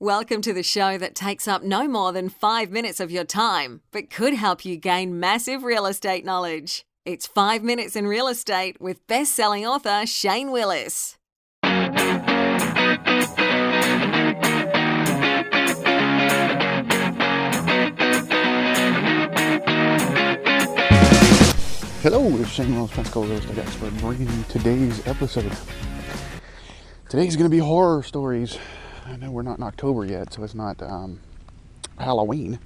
Welcome to the show that takes up no more than 5 minutes of your time, but could help you gain massive real estate knowledge. It's 5 Minutes in Real Estate with best-selling author Shane Willis. Hello, it's Shane Willis, Pensacola real estate expert, bringing you today's episode. Today's going to be horror stories. I know we're not in October yet, so it's not Halloween,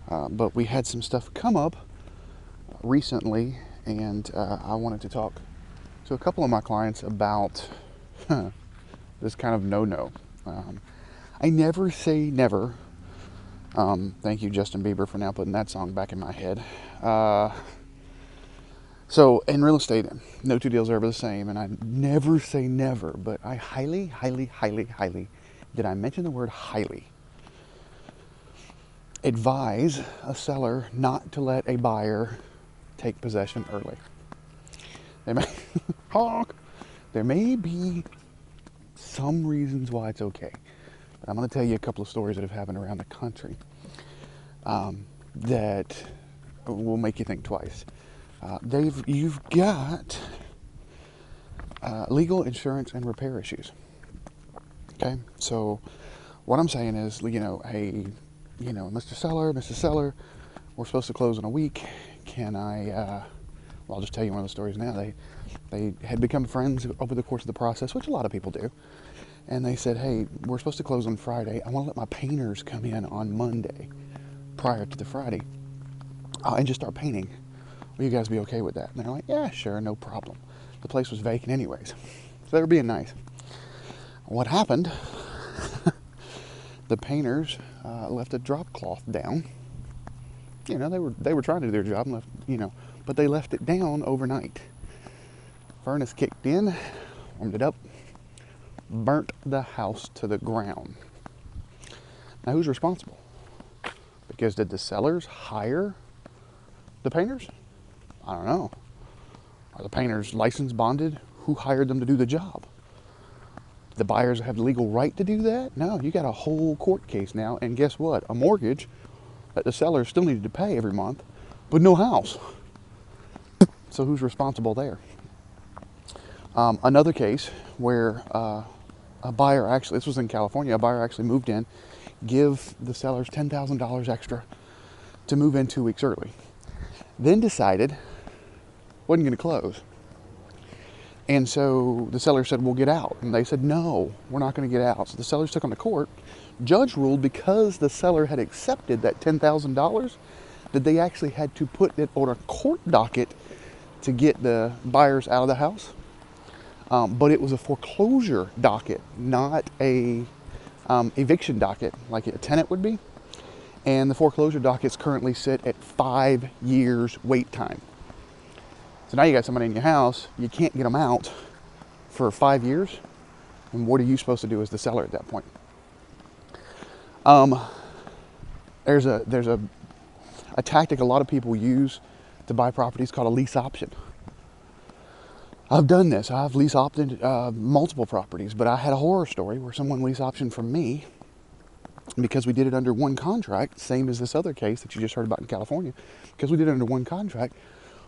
but we had some stuff come up recently, and I wanted to talk to a couple of my clients about this kind of no-no. I never say never. Thank you, Justin Bieber, for now putting that song back in my head. So in real estate, no two deals are ever the same, and I never say never, but I highly, did I mention the word highly, advise a seller not to let a buyer take possession early. There may be some reasons why it's okay, but I'm going to tell you a couple of stories that have happened around the country that will make you think twice. You've got legal, insurance, and repair issues. Okay, so what I'm saying is, hey, Mr. Seller, Mrs. Seller, we're supposed to close in a week. Can I? I'll just tell you one of the stories now. They had become friends over the course of the process, which a lot of people do. And they said, hey, we're supposed to close on Friday. I want to let my painters come in on Monday, prior to the Friday, and just start painting. Will you guys be okay with that? And they're like, yeah, sure, no problem. The place was vacant anyways, so they were being nice. What happened? The painters left a drop cloth down. They were trying to do their job, and left, but they left it down overnight. Furnace kicked in, warmed it up, burnt the house to the ground. Now, who's responsible? Because did the sellers hire the painters? I don't know. Are the painters licensed, bonded? Who hired them to do the job? The buyers have the legal right to do that? No, you got a whole court case now, and guess what? A mortgage that the sellers still needed to pay every month, but no house. So who's responsible there? Another case where a buyer actually, this was in California, a buyer actually moved in, give the sellers $10,000 extra to move in 2 weeks early. Then decided wasn't going to close. And so the seller said, we'll get out. And they said, no, we're not going to get out. So the sellers took on the court. Judge ruled because the seller had accepted that $10,000 that they actually had to put it on a court docket to get the buyers out of the house. But it was a foreclosure docket, not a eviction docket like a tenant would be. And the foreclosure dockets currently sit at 5 years wait time. So now you got somebody in your house, you can't get them out for 5 years. And what are you supposed to do as the seller at that point? There's a tactic a lot of people use to buy properties called a lease option. I've done this. I've lease opted multiple properties, but I had a horror story where someone lease optioned from me because we did it under one contract, same as this other case that you just heard about in California. Because we did it under one contract,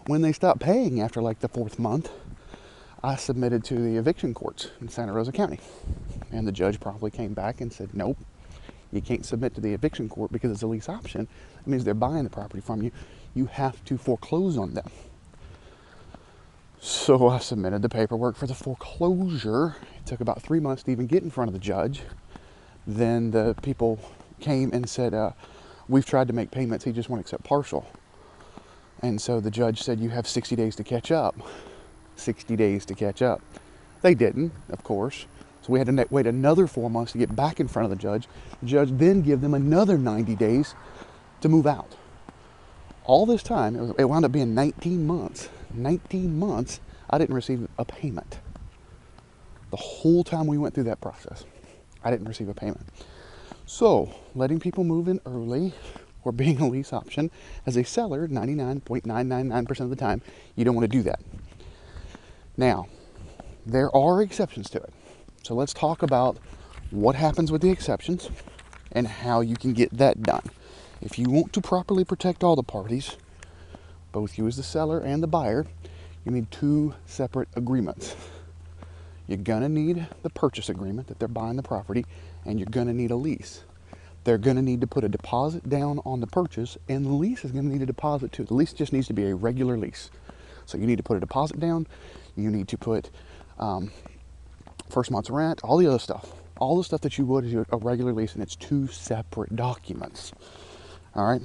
when they stopped paying after like the 4th month, I submitted to the eviction courts in Santa Rosa County. And the judge promptly came back and said, nope, you can't submit to the eviction court because it's a lease option. It means they're buying the property from you. You have to foreclose on them. So I submitted the paperwork for the foreclosure. It took about 3 months to even get in front of the judge. Then the people came and said, we've tried to make payments, he just won't accept partial. And so the judge said, you have 60 days to catch up. 60 days to catch up. They didn't, of course. So we had to wait another 4 months to get back in front of the judge. The judge then gave them another 90 days to move out. All this time, it wound up being 19 months. 19 months, I didn't receive a payment. The whole time we went through that process, I didn't receive a payment. So, letting people move in early or being a lease option, as a seller, 99.999% of the time, you don't want to do that. Now, there are exceptions to it. So let's talk about what happens with the exceptions, and how you can get that done. If you want to properly protect all the parties, both you as the seller and the buyer, you need 2 separate agreements. You're going to need the purchase agreement that they're buying the property, and you're going to need a lease. They're going to need to put a deposit down on the purchase, and the lease is going to need a deposit too. The lease just needs to be a regular lease. So you need to put a deposit down. You need to put first month's rent, all the other stuff. All the stuff that you would as a regular lease, and it's 2 separate documents. All right?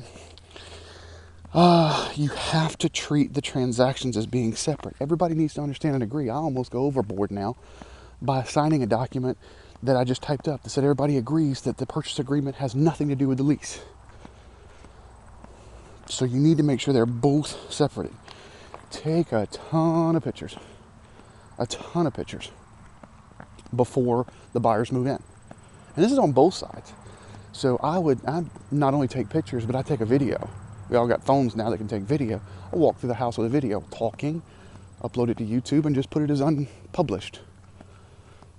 You have to treat the transactions as being separate. Everybody needs to understand and agree. I almost go overboard now by signing a document that I just typed up that said everybody agrees that the purchase agreement has nothing to do with the lease. So you need to make sure they're both separated. Take a ton of pictures before the buyers move in. And this is on both sides. So I not only take pictures, but I take a video. We all got phones now that can take video. I walk through the house with a video, talking, upload it to YouTube, and just put it as unpublished.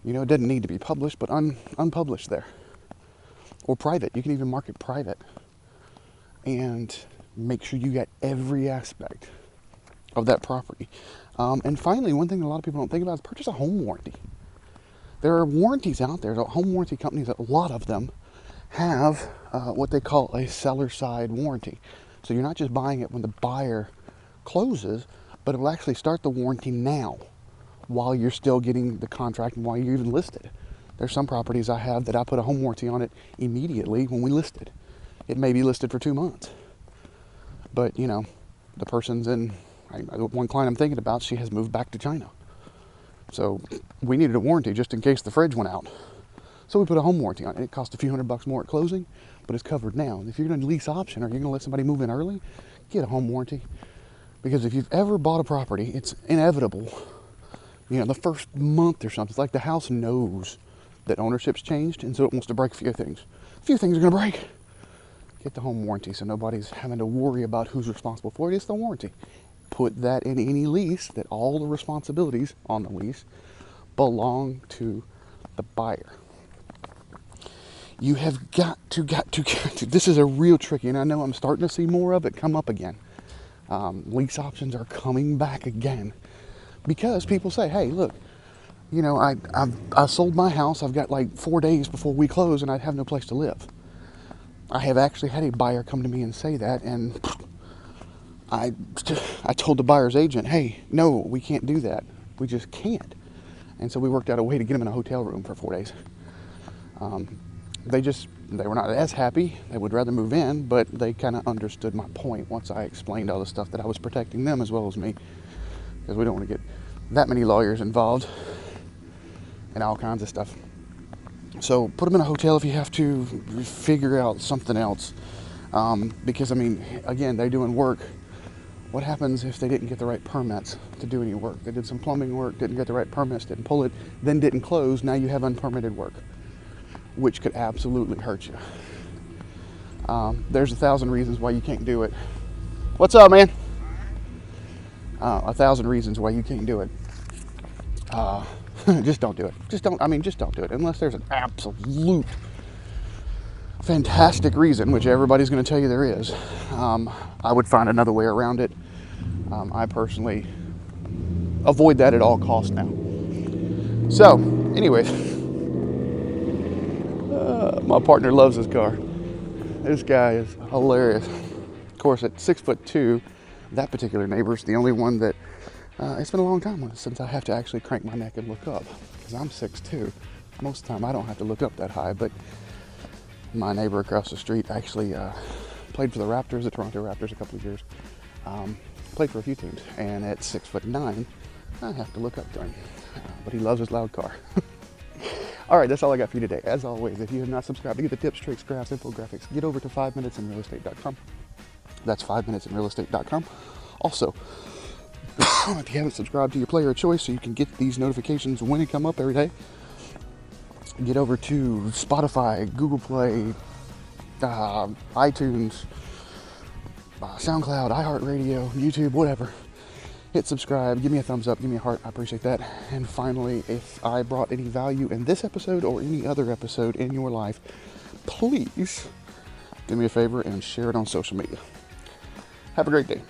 You know, it doesn't need to be published, but unpublished there. Or private. You can even mark it private. And make sure you get every aspect of that property. And finally, one thing a lot of people don't think about is purchase a home warranty. There are warranties out there. Home warranty companies, a lot of them, have what they call a seller side warranty. So you're not just buying it when the buyer closes, but it will actually start the warranty now while you're still getting the contract and while you're even listed. There's some properties I have that I put a home warranty on it immediately when we listed. It may be listed for 2 months. But, you know, the person's in, one client I'm thinking about, she has moved back to China. So we needed a warranty just in case the fridge went out. So we put a home warranty on it. It cost a few $100 more at closing, but it's covered now. If you're going to lease option or you're going to let somebody move in early, get a home warranty. Because if you've ever bought a property, it's inevitable. You know, the first month or something, it's like the house knows that ownership's changed, and so it wants to break a few things. A few things are going to break. Get the home warranty so nobody's having to worry about who's responsible for it. It's the warranty. Put that in any lease, that all the responsibilities on the lease belong to the buyer. You have got to. This is a real tricky, and I know I'm starting to see more of it come up again. Lease options are coming back again because people say, hey, look, you know, I sold my house. I've got like 4 days before we close, and I have no place to live. I have actually had a buyer come to me and say that, and I told the buyer's agent, hey, no, we can't do that. We just can't. And so we worked out a way to get them in a hotel room for 4 days. They were not as happy. They would rather move in, but they kind of understood my point once I explained all the stuff that I was protecting them as well as me, because we don't want to get that many lawyers involved and all kinds of stuff. So put them in a hotel if you have to. Figure out something else, because I mean, again, they're doing work. What happens if they didn't get the right permits to do any work? They did some plumbing work, didn't get the right permits, didn't pull it, then didn't close. Now you have unpermitted work, which could absolutely hurt you. There's 1,000 reasons why you can't do it. What's up, man? 1,000 reasons why you can't do it. Just don't do it. Just don't do it. Unless there's an absolute fantastic reason, which everybody's going to tell you there is. I would find another way around it. I personally avoid that at all costs now. So, anyways, my partner loves his car. This guy is hilarious. Of course, at 6'2", that particular neighbor's the only one that it's been a long time since I have to actually crank my neck and look up, because I'm 6'2". Most of the time I don't have to look up that high, but my neighbor across the street actually played for the Raptors, the Toronto Raptors, a couple of years. Played for a few teams, and at 6'9", I have to look up to him. But he loves his loud car. All right, that's all I got for you today. As always, if you have not subscribed to get the tips, tricks, graphs, infographics, get over to 5minutesinrealestate.com. That's 5minutesinrealestate.com. Also, if you haven't subscribed to your player of choice so you can get these notifications when they come up every day, get over to Spotify, Google Play, iTunes, SoundCloud, iHeartRadio, YouTube, whatever. hit subscribe, give me a thumbs up, give me a heart. I appreciate that. And finally, if I brought any value in this episode or any other episode in your life, please do me a favor and share it on social media. Have a great day.